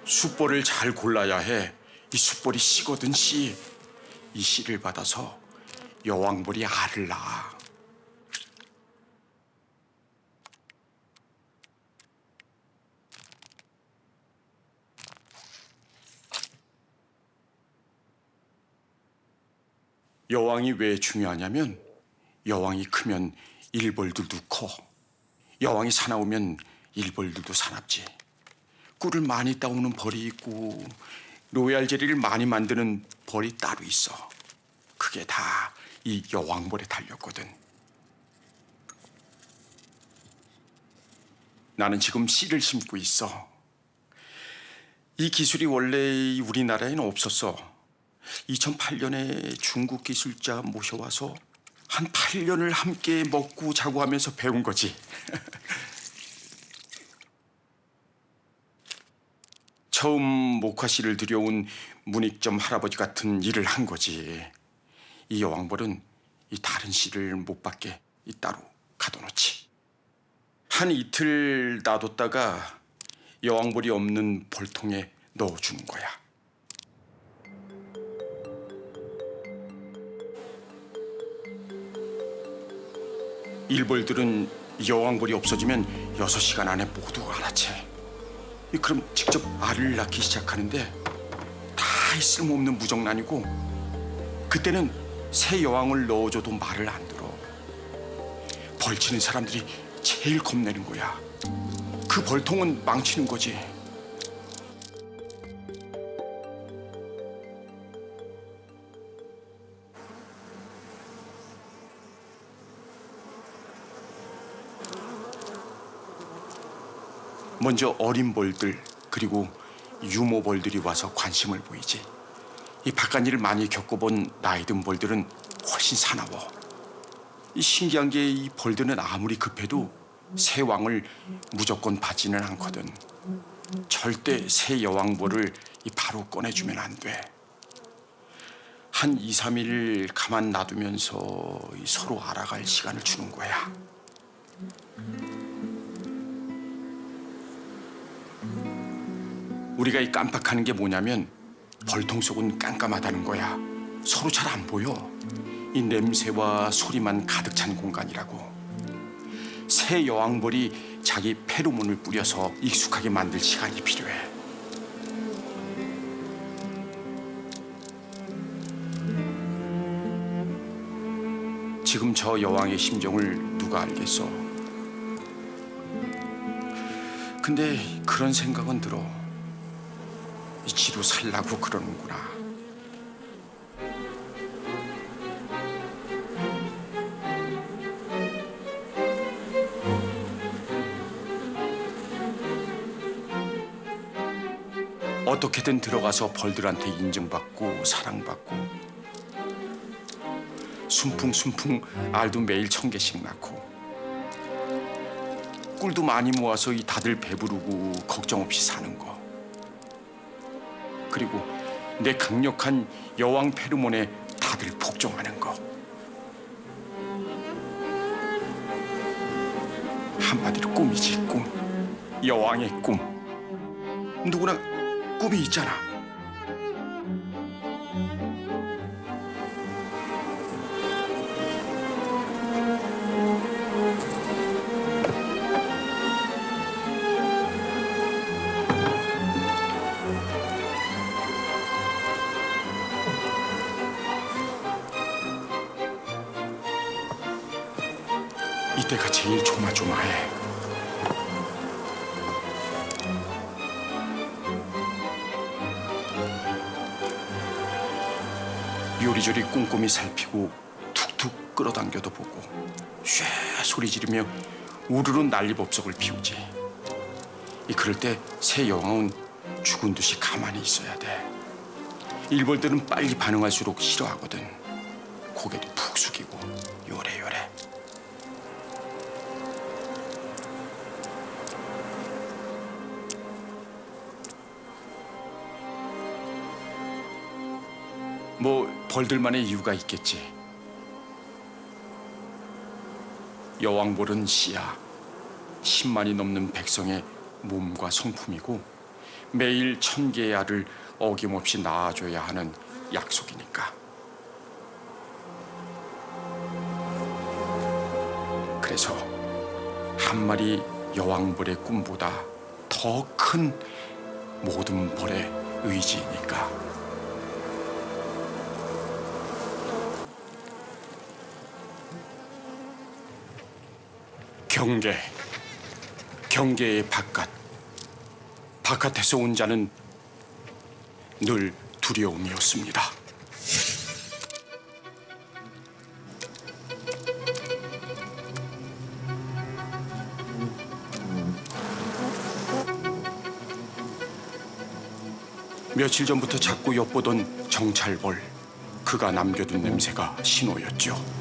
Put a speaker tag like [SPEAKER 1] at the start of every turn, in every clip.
[SPEAKER 1] 숯볼을 잘 골라야 해. 이 숯볼이 씨거든 씨. 이 씨를 받아서 여왕벌이 알을 낳아. 여왕이 왜 중요하냐면 여왕이 크면 일벌들도 커. 여왕이 사나우면 일벌들도 사납지. 꿀을 많이 따오는 벌이 있고 로얄 젤리를 많이 만드는 벌이 따로 있어. 그게 다 이 여왕벌에 달렸거든. 나는 지금 씨를 심고 있어. 이 기술이 원래 우리나라에는 없었어. 2008년에 중국 기술자 모셔와서 한 8년을 함께 먹고 자고 하면서 배운 거지. 처음 목화씨를 들여온 문익점 할아버지 같은 일을 한 거지. 이 여왕벌은 이 다른 씨를 못 받게 따로 가둬놓지. 한 이틀 놔뒀다가 여왕벌이 없는 벌통에 넣어주는 거야. 일벌들은 여왕벌이 없어지면 6시간 안에 모두 알아채. 그럼 직접 알을 낳기 시작하는데 다 쓸모없는 무정란이고, 그때는 새 여왕을 넣어줘도 말을 안 들어. 벌치는 사람들이 제일 겁내는 거야. 그 벌통은 망치는 거지. 먼저 어린 벌들, 그리고 유모벌들이 와서 관심을 보이지. 이 바깥일을 많이 겪어본 나이 든 벌들은 훨씬 사나워. 이 신기한 게 이 벌들은 아무리 급해도 새 왕을 무조건 받지는 않거든. 절대 새 여왕벌을 바로 꺼내주면 안 돼. 한 2, 3일 가만 놔두면서 서로 알아갈 시간을 주는 거야. 우리가 이 깜빡하는 게 뭐냐면 벌통 속은 깜깜하다는 거야. 서로 잘 안 보여. 이 냄새와 소리만 가득 찬 공간이라고. 새 여왕벌이 자기 페로몬을 뿌려서 익숙하게 만들 시간이 필요해. 지금 저 여왕의 심정을 누가 알겠어. 근데 그런 생각은 들어. 지로 살라고 그러는구나. 어떻게든 들어가서 벌들한테 인정받고 사랑받고 순풍순풍 알도 매일 1,000개씩 낳고 꿀도 많이 모아서 이 다들 배부르고 걱정 없이 사는 거. 그리고 내 강력한 여왕 페르몬에 다들 복종하는 거. 한마디로 꿈이지, 꿈. 여왕의 꿈. 누구나 꿈이 있잖아. 이때가 제일 조마조마해. 요리조리 꼼꼼히 살피고 툭툭 끌어당겨도 보고 쉐 소리 지르며 우르르 난리법석을 피우지. 그럴 때 새 여왕은 죽은 듯이 가만히 있어야 돼. 일벌들은 빨리 반응할수록 싫어하거든. 고개도 푹 숙이고 요래요래. 뭐 벌들만의 이유가 있겠지. 여왕벌은 씨야 10만이 넘는 백성의 몸과 성품이고 매일 1,000개의 알을 어김없이 낳아줘야 하는 약속이니까. 그래서 한 마리 여왕벌의 꿈보다 더 큰 모든 벌의 의지이니까. 경계의 바깥에서 온 자는 늘 두려움이었습니다. 며칠 전부터 자꾸 엿보던 정찰벌, 그가 남겨둔 냄새가 신호였죠.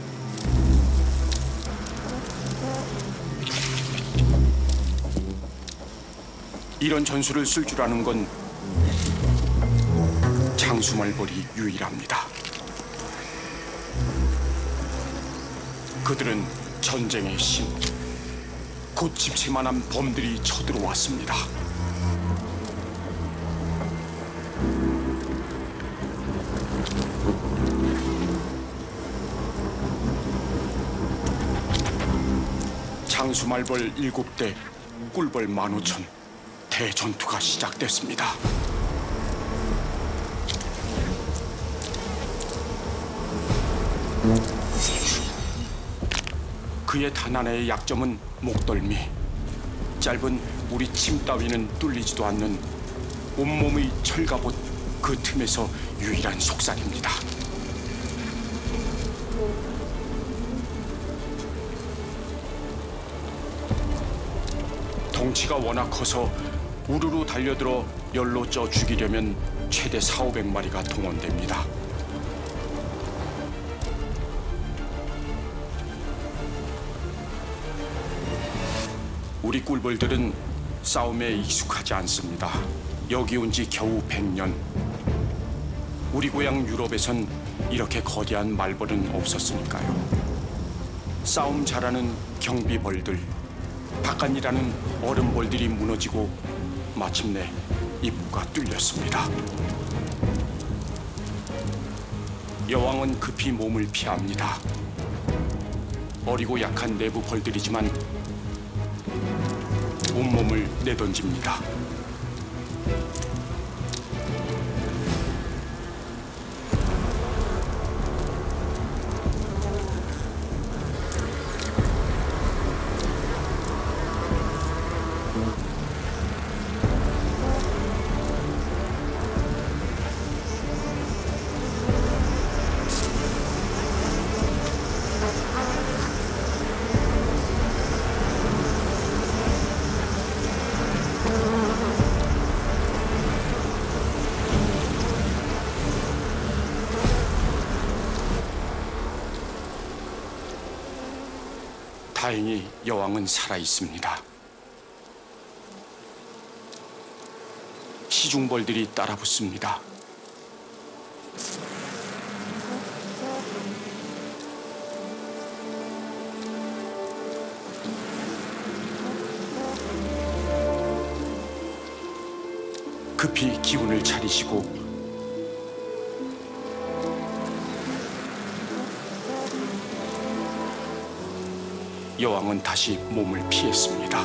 [SPEAKER 1] 이런 전술을 쓸 줄 아는 건 장수말벌이 유일합니다. 그들은 전쟁의 신, 곧 집채만한 범들이 쳐들어왔습니다. 장수말벌 7대, 꿀벌 15,000. 대전투가 시작됐습니다. 그의 단 하나의 약점은 목덜미. 짧은 우리 침 따위는 뚫리지도 않는 온몸의 철갑옷 그 틈에서 유일한 속살입니다. 덩치가 워낙 커서 우르르 달려들어 열로 쪄 죽이려면 최대 400~500마리가 동원됩니다. 우리 꿀벌들은 싸움에 익숙하지 않습니다. 여기 온 지 겨우 100년. 우리 고향 유럽에선 이렇게 거대한 말벌은 없었으니까요. 싸움 잘하는 경비벌들, 바깥이라는 얼음벌들이 무너지고 마침내 입구가 뚫렸습니다. 여왕은 급히 몸을 피합니다. 어리고 약한 내부 벌들이지만 온몸을 내던집니다. 다행히 여왕은 살아 있습니다. 시중벌들이 따라붙습니다. 급히 기운을 차리시고 여왕은 다시 몸을 피했습니다.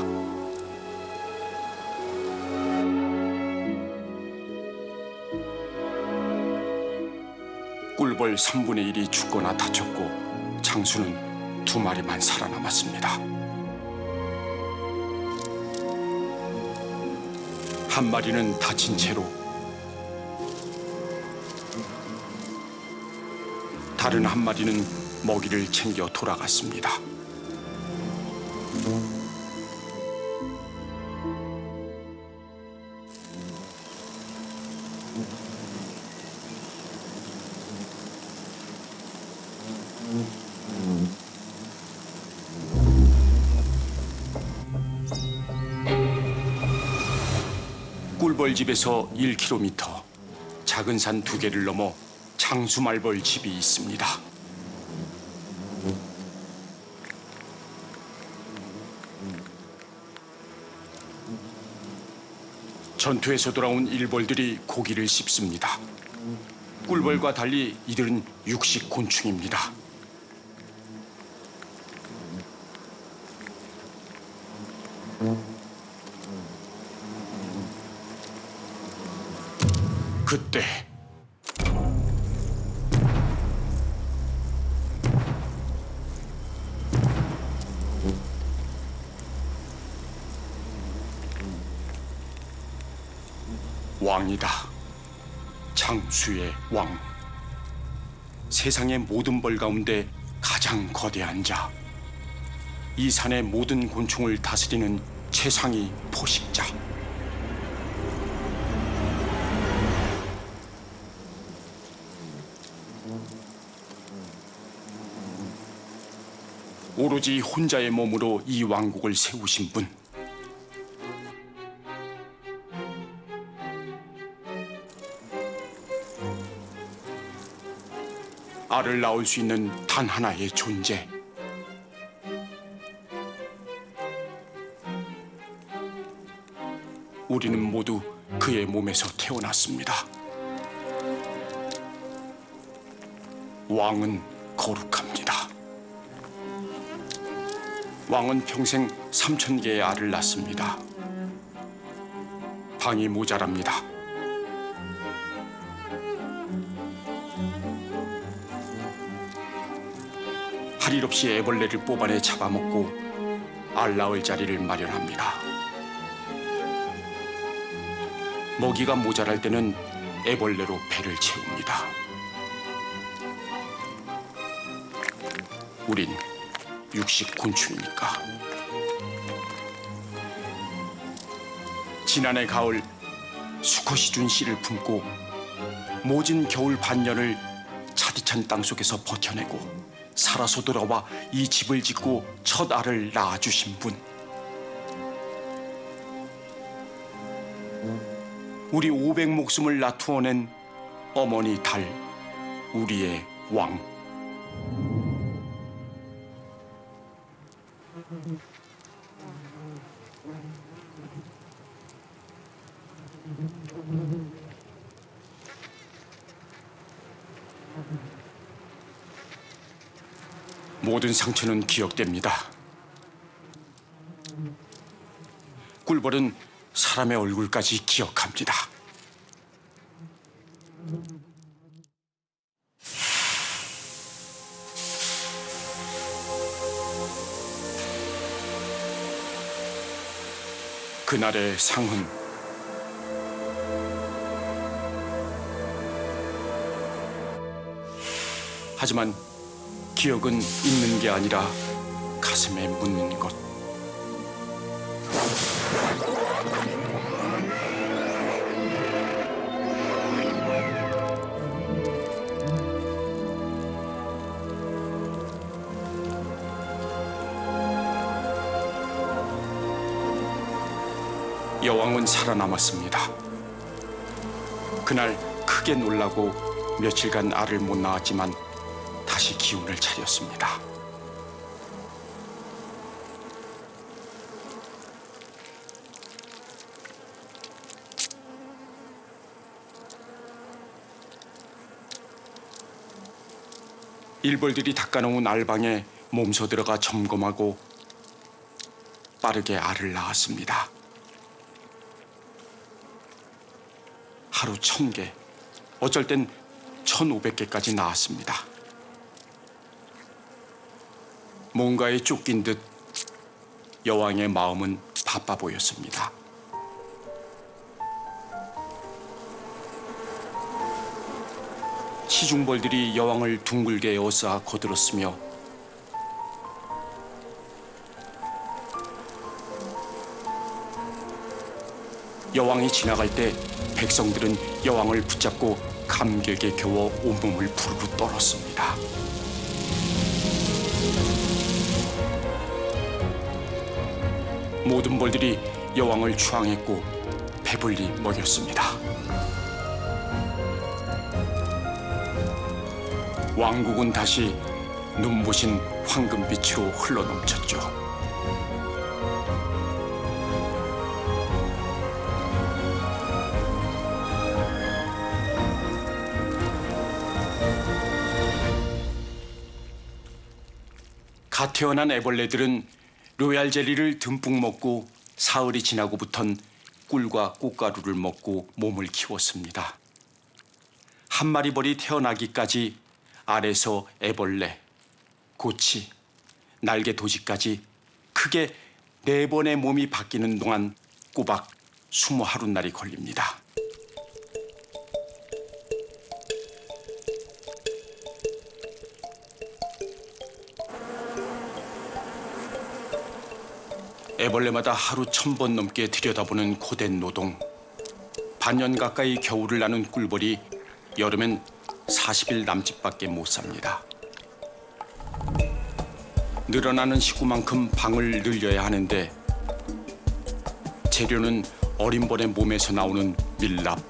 [SPEAKER 1] 꿀벌 3분의 1이 죽거나 다쳤고 장수는 2마리만 살아남았습니다. 한 마리는 다친 채로, 다른 한 마리는 먹이를 챙겨 돌아갔습니다. 꿀벌집에서 1km, 작은 산 2개를 넘어 장수말벌 집이 있습니다. 전투에서 돌아온 일벌들이 고기를 씹습니다. 꿀벌과 달리 이들은 육식 곤충입니다. 그때 왕이다. 장수의 왕. 세상의 모든 벌 가운데 가장 거대한 자. 이 산의 모든 곤충을 다스리는 최상위 포식자. 오로지 혼자의 몸으로 이 왕국을 세우신 분. 알을 낳을 수 있는 단 하나의 존재. 우리는 모두 그의 몸에서 태어났습니다. 왕은 거룩합니다. 왕은 평생 3000개의 알을 낳습니다. 방이 모자랍니다. 할 일 없이 애벌레를 뽑아내 잡아먹고 알 낳을 자리를 마련합니다. 먹이가 모자랄 때는 애벌레로 배를 채웁니다. 우린 육식 곤충이니까. 지난해 가을 수컷이 준 씨를 품고 모진 겨울 반년을 차디찬 땅속에서 버텨내고 살아서 돌아와 이 집을 짓고 첫 알을 낳아주신 분. 우리 500목숨을 낳투어낸 어머니 달, 우리의 왕. 모든 상처는 기억됩니다. 꿀벌은 사람의 얼굴까지 기억합니다. 그날의 상흔. 하지만 기억은 있는 게 아니라 가슴에 묻는 것. 여왕은 살아남았습니다. 그날 크게 놀라고 며칠간 알을 못 낳았지만 다시 기운을 차렸습니다. 일벌들이 닦아놓은 알방에 몸소 들어가 점검하고 빠르게 알을 낳았습니다. 하루 1000개, 어쩔 땐 1500개까지 낳았습니다. 뭔가에 쫓긴 듯 여왕의 마음은 바빠 보였습니다. 시중벌들이 여왕을 둥글게 에워싸 거들었으며 여왕이 지나갈 때 백성들은 여왕을 붙잡고 감격에 겨워 온몸을 부르르 떨었습니다. 모든 벌들이 여왕을 추앙했고 배불리 먹였습니다. 왕국은 다시 눈부신 황금빛으로 흘러넘쳤죠. 갓 태어난 애벌레들은 로얄 젤리를 듬뿍 먹고 사흘이 지나고부턴 꿀과 꽃가루를 먹고 몸을 키웠습니다. 한 마리 벌이 태어나기까지 알에서 애벌레, 고치, 날개 도지까지 크게 4번의 몸이 바뀌는 동안 꼬박 20하룻날이 걸립니다. 애벌레마다 하루 1000번 넘게 들여다보는 고된 노동. 반년 가까이 겨울을 나는 꿀벌이 여름엔 40일 남짓밖에 못 삽니다. 늘어나는 식구만큼 방을 늘려야 하는데 재료는 어린 벌의 몸에서 나오는 밀랍.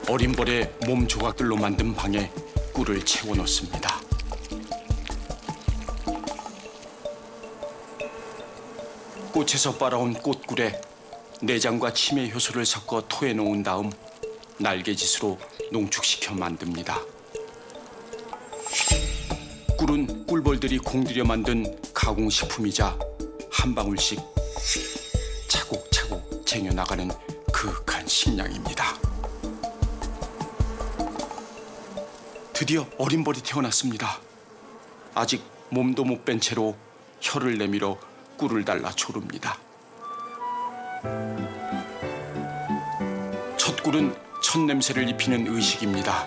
[SPEAKER 1] 어린 벌의 몸 조각들로 만든 방에 꿀을 채워 넣습니다. 꽃에서 빨아온 꽃꿀에 내장과 치매 효소를 섞어 토해 놓은 다음 날개짓으로 농축시켜 만듭니다. 꿀은 꿀벌들이 공들여 만든 가공식품이자 한 방울씩 차곡차곡 쟁여나가는 그윽한 식량입니다. 드디어 어린 벌이 태어났습니다. 아직 몸도 못 뺀 채로 혀를 내밀어 꿀을 달라 조릅니다. 첫 꿀은 첫 냄새를 입히는 의식입니다.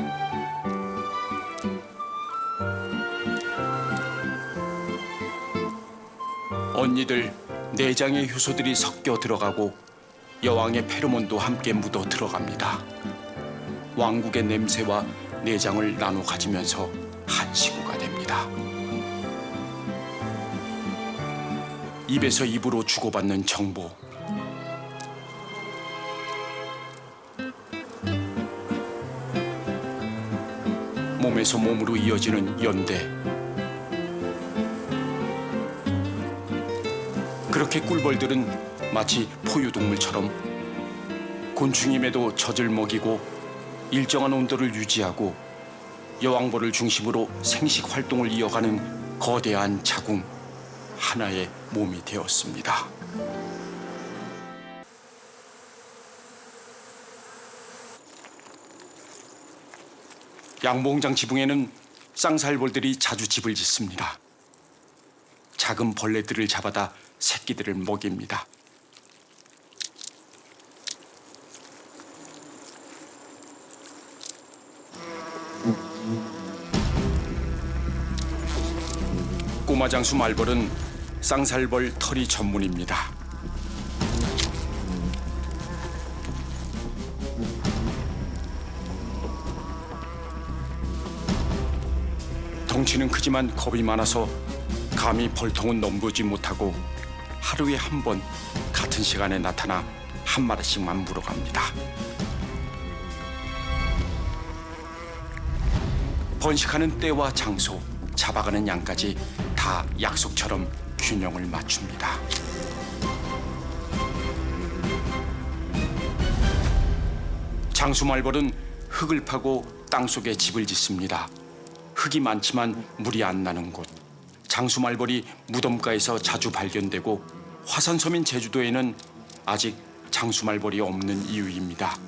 [SPEAKER 1] 언니들 내장의 효소들이 섞여 들어가고 여왕의 페로몬도 함께 묻어 들어갑니다. 왕국의 냄새와 내장을 나눠 가지면서 한 식구가 됩니다. 입에서 입으로 주고받는 정보. 몸에서 몸으로 이어지는 연대. 그렇게 꿀벌들은 마치 포유동물처럼 곤충임에도 젖을 먹이고 일정한 온도를 유지하고 여왕벌을 중심으로 생식 활동을 이어가는 거대한 자궁, 하나의 몸이 되었습니다. 양봉장 지붕에는 쌍살벌들이 자주 집을 짓습니다. 작은 벌레들을 잡아다 새끼들을 먹입니다. 꼬마장수 말벌은 쌍살벌 털이 전문입니다. 덩치는 크지만 겁이 많아서 감히 벌통은 넘보지 못하고 하루에 한 번 같은 시간에 나타나 한 마리씩만 물어갑니다. 번식하는 때와 장소, 잡아가는 양까지 다 약속처럼 균형을 맞춥니다. 장수말벌은 흙을 파고 땅속에 집을 짓습니다. 흙이 많지만 물이 안 나는 곳. 장수말벌이 무덤가에서 자주 발견되고 화산섬인 제주도에는 아직 장수말벌이 없는 이유입니다.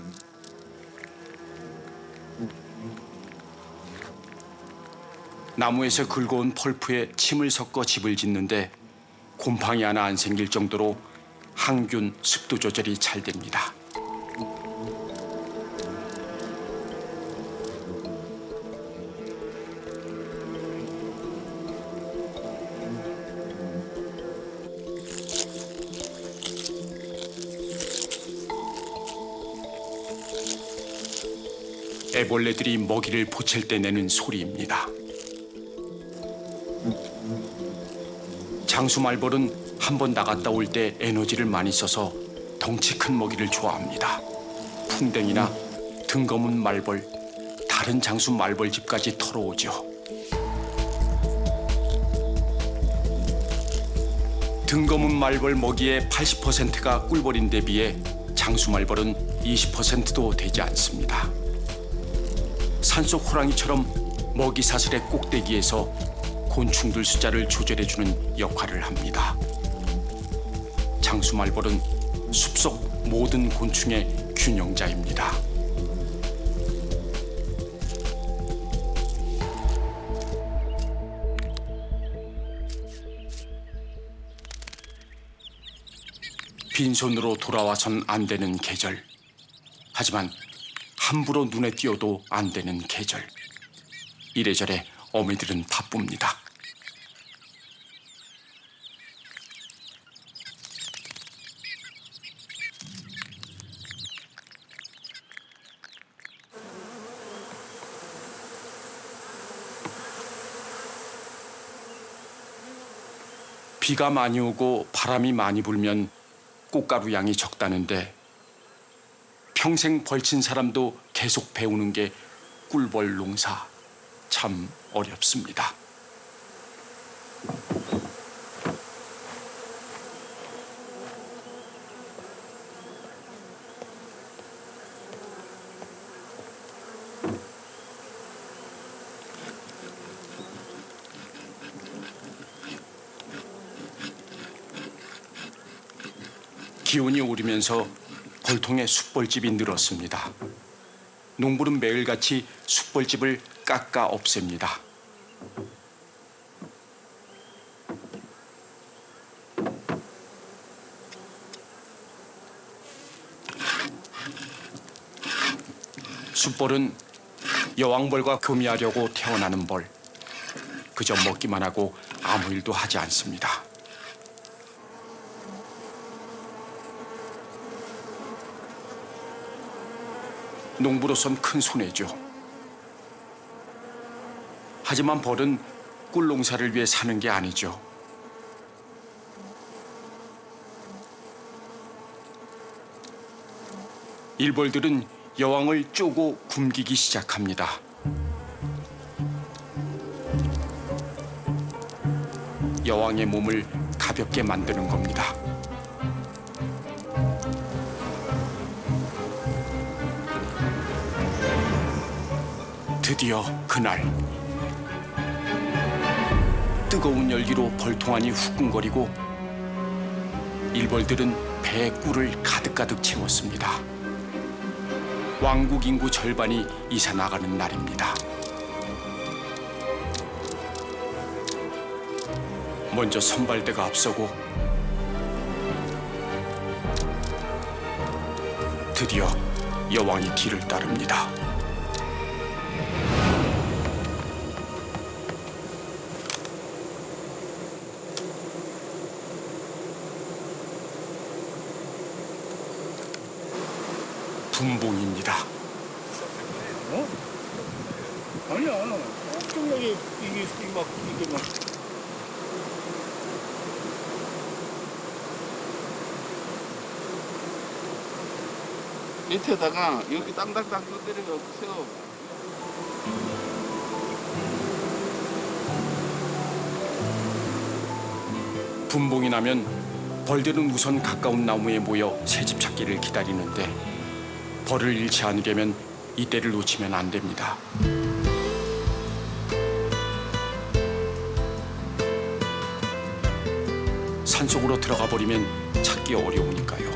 [SPEAKER 1] 나무에서 긁어온 펄프에 침을 섞어 집을 짓는데 곰팡이 하나 안 생길 정도로 항균, 습도 조절이 잘 됩니다. 애벌레들이 먹이를 보챌 때 내는 소리입니다. 장수말벌은 한번 나갔다 올 때 에너지를 많이 써서 덩치 큰 먹이를 좋아합니다. 풍뎅이나 등거문 말벌, 다른 장수 말벌집까지 털어오죠. 등거문 말벌 먹이의 80%가 꿀벌인데 비해 장수말벌은 20%도 되지 않습니다. 산속 호랑이처럼 먹이 사슬의 꼭대기에서 곤충들 숫자를 조절해주는 역할을 합니다. 장수말벌은 숲속 모든 곤충의 균형자입니다. 빈손으로 돌아와선 안 되는 계절. 하지만 함부로 눈에 띄어도 안 되는 계절. 이래저래 어미들은 바쁩니다. 비가 많이 오고 바람이 많이 불면 꽃가루 양이 적다는데 평생 벌친 사람도 계속 배우는 게 꿀벌 농사. 참 어렵습니다. 기온이 오르면서 벌통에 숯벌집이 늘었습니다. 농부는 매일같이 숯벌집을 깎아 없앱니다. 숯벌은 여왕벌과 교미하려고 태어나는 벌. 그저 먹기만 하고 아무 일도 하지 않습니다. 농부로선 큰 손해죠. 하지만 벌은 꿀 농사를 위해 사는 게 아니죠. 일벌들은 여왕을 쪼고 굶기기 시작합니다. 여왕의 몸을 가볍게 만드는 겁니다. 드디어 그날. 뜨거운 열기로 벌통 안이 후끈거리고 일벌들은 배에 꿀을 가득가득 채웠습니다. 왕국 인구 절반이 이사 나가는 날입니다. 먼저 선발대가 앞서고 드디어 여왕이 뒤를 따릅니다. 분봉입니다.
[SPEAKER 2] 어? 아니야. 엄청나게 이게 막 밑에다가 여기 땅땅땅 때리면 세워.
[SPEAKER 1] 분봉이 나면 벌들은 우선 가까운 나무에 모여 새집 찾기를 기다리는데 벌을 잃지 않으려면 이때를 놓치면 안 됩니다. 산속으로 들어가 버리면 찾기 어려우니까요.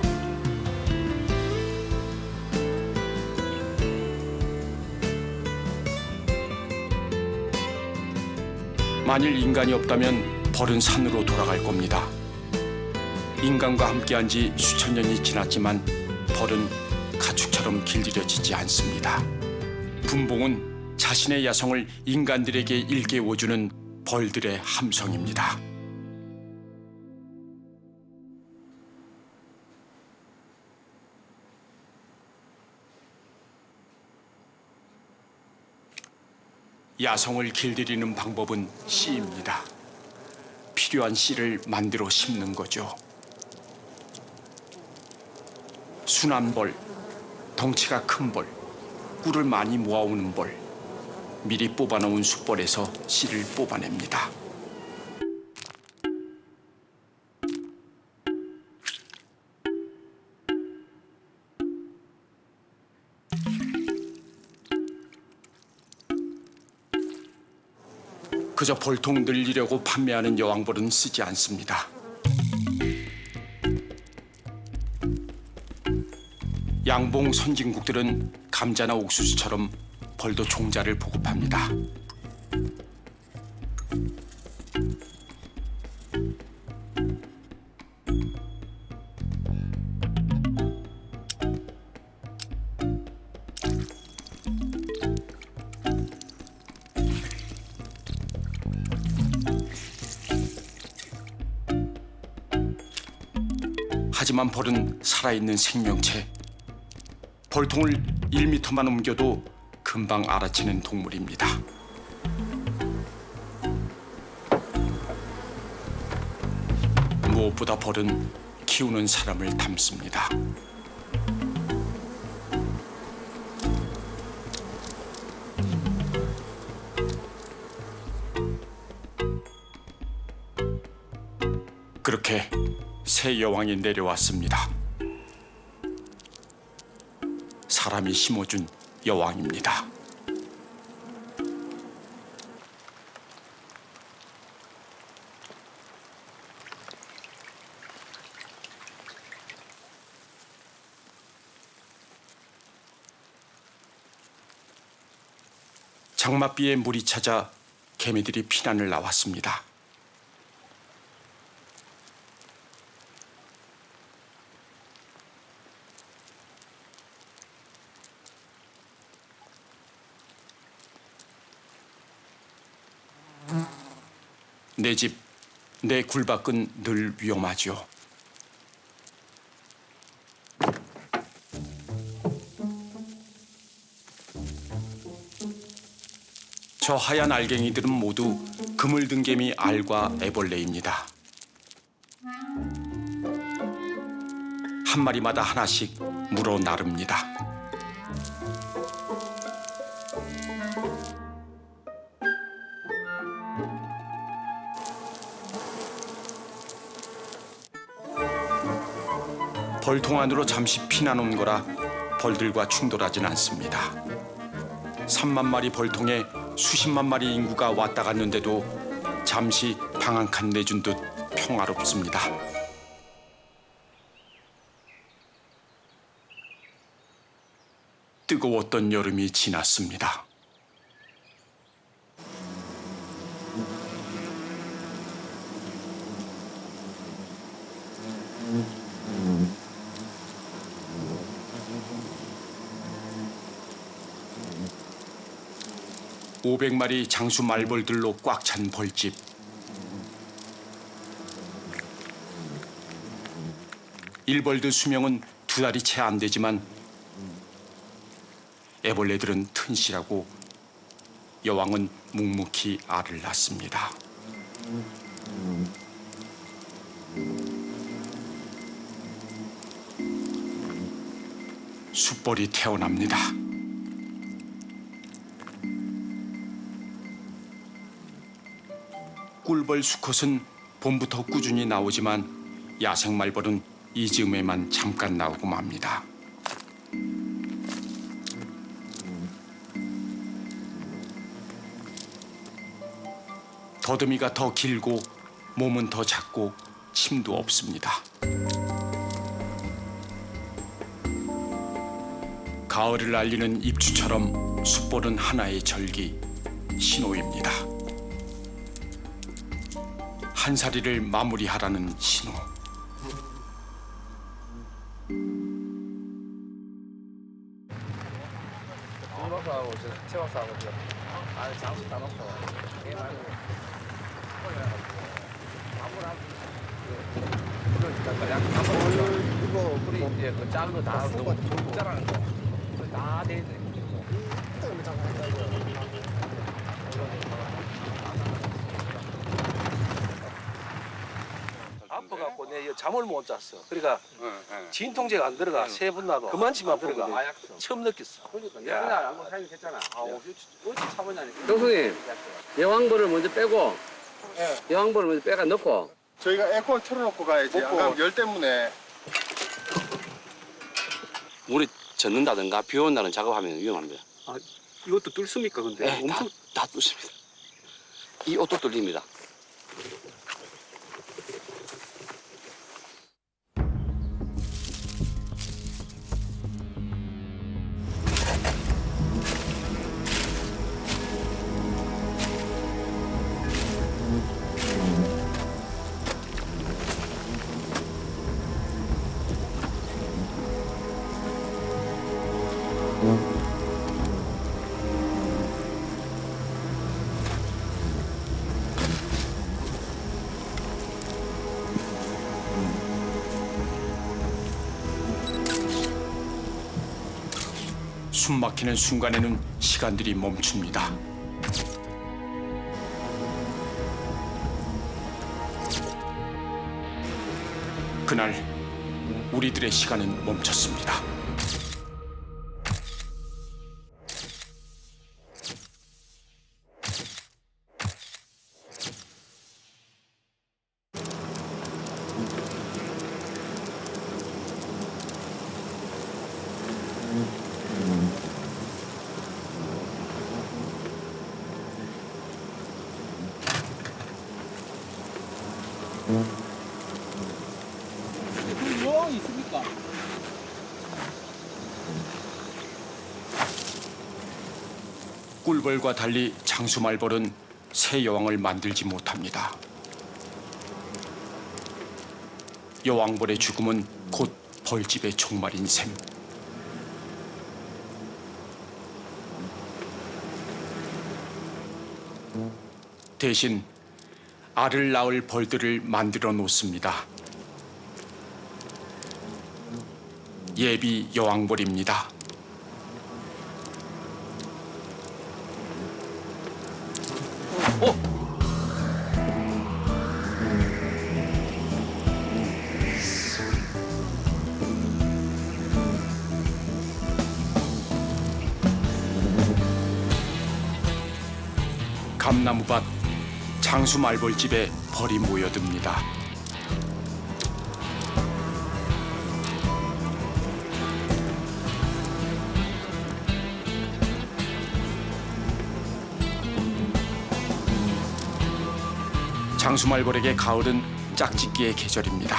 [SPEAKER 1] 만일 인간이 없다면 벌은 산으로 돌아갈 겁니다. 인간과 함께한 지 수천 년이 지났지만 벌은 가축처럼 길들여지지 않습니다. 분봉은 자신의 야성을 인간들에게 일깨워주는 벌들의 함성입니다. 야성을 길들이는 방법은 씨입니다. 필요한 씨를 만들어 심는 거죠. 순한 벌, 덩치가 큰 벌, 꿀을 많이 모아오는 벌, 미리 뽑아놓은 숯벌에서 씨를 뽑아냅니다. 그저 벌통 늘리려고 판매하는 여왕벌은 쓰지 않습니다. 양봉 선진국들은 감자나 옥수수처럼 벌도 종자를 보급합니다. 하지만 벌은 살아있는 생명체. 벌통을 1m만 옮겨도 금방 알아채는 동물입니다. 무엇보다 벌은 키우는 사람을 닮습니다. 그렇게 새 여왕이 내려왔습니다. 사람이 심어준 여왕입니다. 장맛비에 물이 찾아 개미들이 피난을 나왔습니다. 내 집, 내 굴밖은 늘 위험하죠. 저 하얀 알갱이들은 모두 그물등개미 알과 애벌레입니다. 한 마리마다 하나씩 물어 나릅니다. 벌통 안으로 잠시 피난 온 거라 벌들과 충돌하진 않습니다. 3만 마리 벌통에 수십만 마리 인구가 왔다 갔는데도 잠시 방 한 칸 내준 듯 평화롭습니다. 뜨거웠던 여름이 지났습니다. (500마리) 장수 말벌들로 꽉 찬 벌집. 일벌들 수명은 2달이 채 안 되지만 애벌레들은 튼실하고 여왕은 묵묵히 알을 낳습니다. 숫벌이 태어납니다. 꿀벌 수컷은 봄부터 꾸준히 나오지만 야생 말벌은 이 즈음에만 잠깐 나오고 맙니다. 더듬이가 더 길고 몸은 더 작고 침도 없습니다. 가을을 알리는 입추처럼 숫벌은 하나의 절기, 신호입니다. 한살이를 마무리하라는 신호.
[SPEAKER 3] 박사하고 최 박사하고 장수 다 놓고 개 말고 이거 우리 이제 그 작은 거 다 너무 자라는 거다돼 있네. 아파갖고 내 잠을 못 잤어. 그러니까 진통제가 안 들어가. 세 번 나도 그만치만 들어가. 처음 느꼈어.
[SPEAKER 4] 그러니까 안고 사진 했잖아. 어찌 차보냐니까. 형수님, 여왕벌을 먼저 빼고, 여왕벌을 먼저 빼가 넣고.
[SPEAKER 5] 저희가 에어컨 틀어놓고 가야지. 안 가면 열 때문에.
[SPEAKER 6] 물이 젖는다든가 비 온다는 작업하면 위험합니다.
[SPEAKER 4] 이것도 뚫습니까, 근데?
[SPEAKER 6] 네, 다 뚫습니다. 이 옷도 뚫립니다.
[SPEAKER 1] 숨 막히는 순간에는 시간들이 멈춥니다. 그날 우리들의 시간은 멈췄습니다.
[SPEAKER 2] 여왕이 있습니까?
[SPEAKER 1] 꿀벌과 달리 장수말벌은 새 여왕을 만들지 못합니다. 여왕벌의 죽음은 곧 벌집의 종말인 셈. 대신 알을 낳을 벌들을 만들어 놓습니다. 예비 여왕벌입니다. 감나무밭 장수말벌집에 벌이 모여듭니다. 장수말벌에게 가을은 짝짓기의 계절입니다.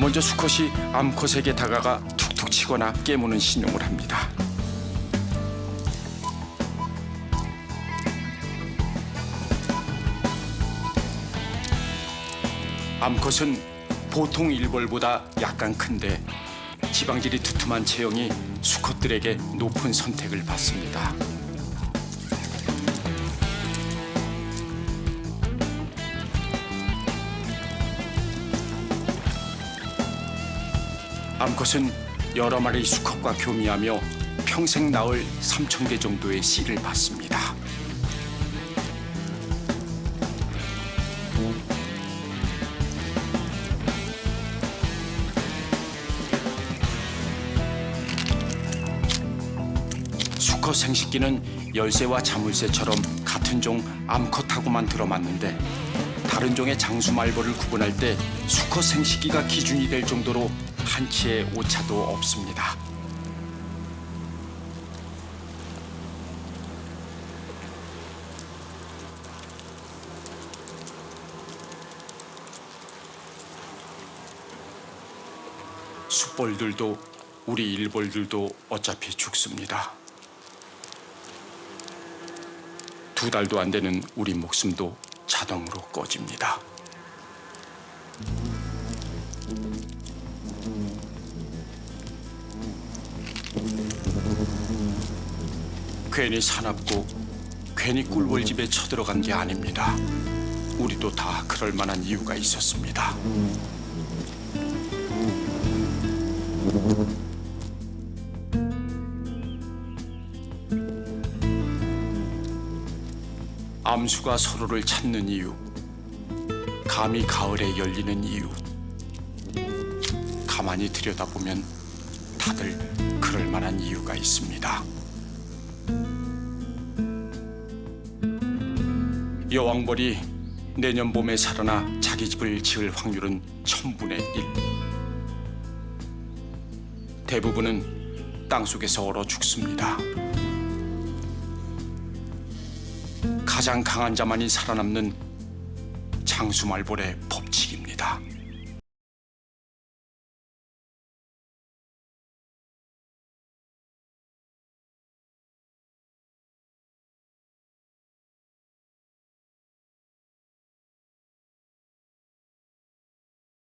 [SPEAKER 1] 먼저 수컷이 암컷에게 다가가 툭툭 치거나 깨무는 신용을 합니다. 암컷은 보통 일벌보다 약간 큰데 지방질이 두툼한 체형이 수컷들에게 높은 선택을 받습니다. 암컷은 여러 마리 수컷과 교미하며 평생 낳을 3,000개 정도의 씨를 받습니다. 수컷 생식기는 열새와 자물새처럼 같은 종 암컷하고만 들어맞는데 다른 종의 장수말벌을 구분할 때 수컷 생식기가 기준이 될 정도로 한치의 오차도 없습니다. 숫벌들도 우리 일벌들도 어차피 죽습니다. 2달도 안 되는 우리 목숨도 자동으로 꺼집니다. 괜히 사납고 괜히 꿀벌집에 쳐들어간 게 아닙니다. 우리도 다 그럴 만한 이유가 있었습니다. 암수가 서로를 찾는 이유, 감이 가을에 열리는 이유. 가만히 들여다보면 다들 그럴 만한 이유가 있습니다. 여왕벌이 내년 봄에 살아나 자기 집을 지을 확률은 1000분의 1. 대부분은 땅속에서 얼어 죽습니다. 가장 강한 자만이 살아남는 장수말벌의 법칙입니다.